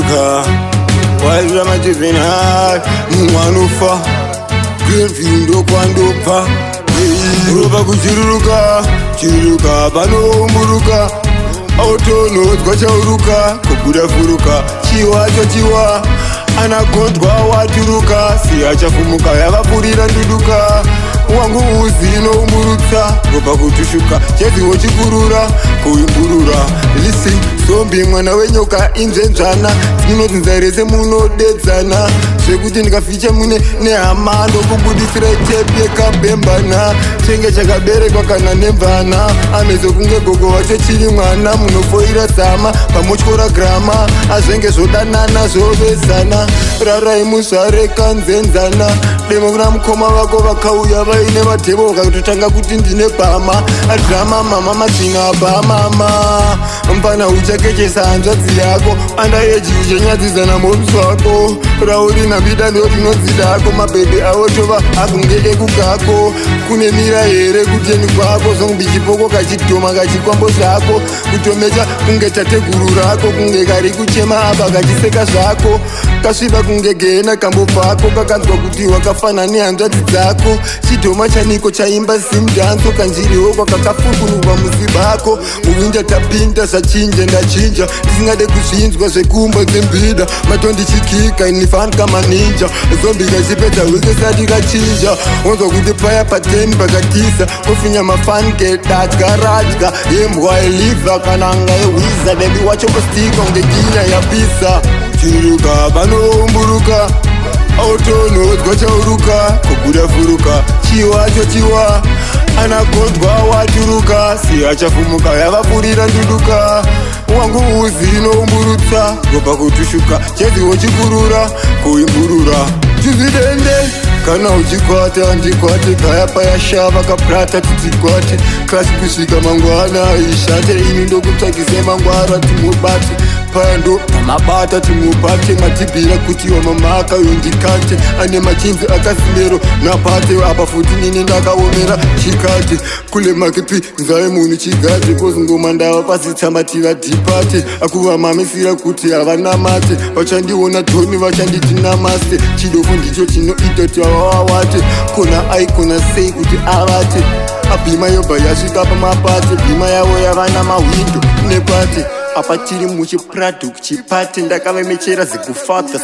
chiruka waira majivina mumwanufa greenfield ndokwandopa ropa kuchiruruka chiruruka panoumburuka autonodzwa chauruka kubuda furuka chiwacho chiwa anagondwa waturuka siyachafumuka yakapurira nduduka wangu uzi noumburutsa ropa kutushuka cheziwo chikurura kuimburura lisi sombi mwana wenyoka inzenzvana dzinodzinza rese munodedzana zvekuti ndikaficha mune nehama ndokubudisira tepi yekabhembana chenge chakaberekwa kana nemvana amezo kunge gogo wacho chiri mwana munofoira zama pamotyora grama azvenge zvodanana zvovezana rarai muzvareka nzenzana demo kuna mukoma vako vakauya vaine vatemo vakatotanga kuti ndine bhama adrama mama mazvina bhamama mpana uchakechesa hanzvadzi yako andaeji uchanyadzizana morusi wako rauri nambida ndo rinodzidako mabhebhe avo tova akunge ekugako kune mira here kuteni kwako zongu bichipoko kachitoma kachikwambo zvako kutomecha kunge tateguru rako kunge kari kuchema apa kachiseka zvako kasviba kunge gena kambo pako kakanzwa kuti wakafana nehanzvadzi dzako chidhoma chaniko chaimba simdanso kanjiriwo kwakakafukunurwa muzibako muwinda tapinda zvachinja ndachinja ndisingade kuzvinzwa zvekumba dzembida matondichikika inifanika maninja zombi kachipedza wese sati kachinja wanzwa kuti paya pateni pakatisa kofinya mafanike dadya radya yembwa eliva kana anga ehwiza bebi wacho kostika unge ginya yapisa chiruka panoumburuka autonodzwa chauruka kubuda furuka chiwacho chiwa anagondwa waturuka siyachafumuka yakapurira nduduka wangu uzi noumburutsa ropa kutushuka cheziwo chikurura kuimburura tizvidende kana uchikwata ndikwate kaya payashava kaprata titikwate klasi kusvika mangwana ishate ini ndokutsvagise mangwara timubate paya ndo pamabata timubate matibhira kuti wamamaka yondikate ane machinzi akasimero napate apa futi nini ndakaomera chikate kule makepi nzave munhu chigate kozingoma ndava pasi tsambatira dhipate akuvamamisira kuti havanamate vachandiona dhoni vachanditi namaste chidofo ndicho chinoita ti vavawate kona aikona sei kuti avate abhima yobva yasvika pamapate bhima yavo yavana mahwindo nepate apa tiri muchiprado kuchipate ndakavemechera zikufadza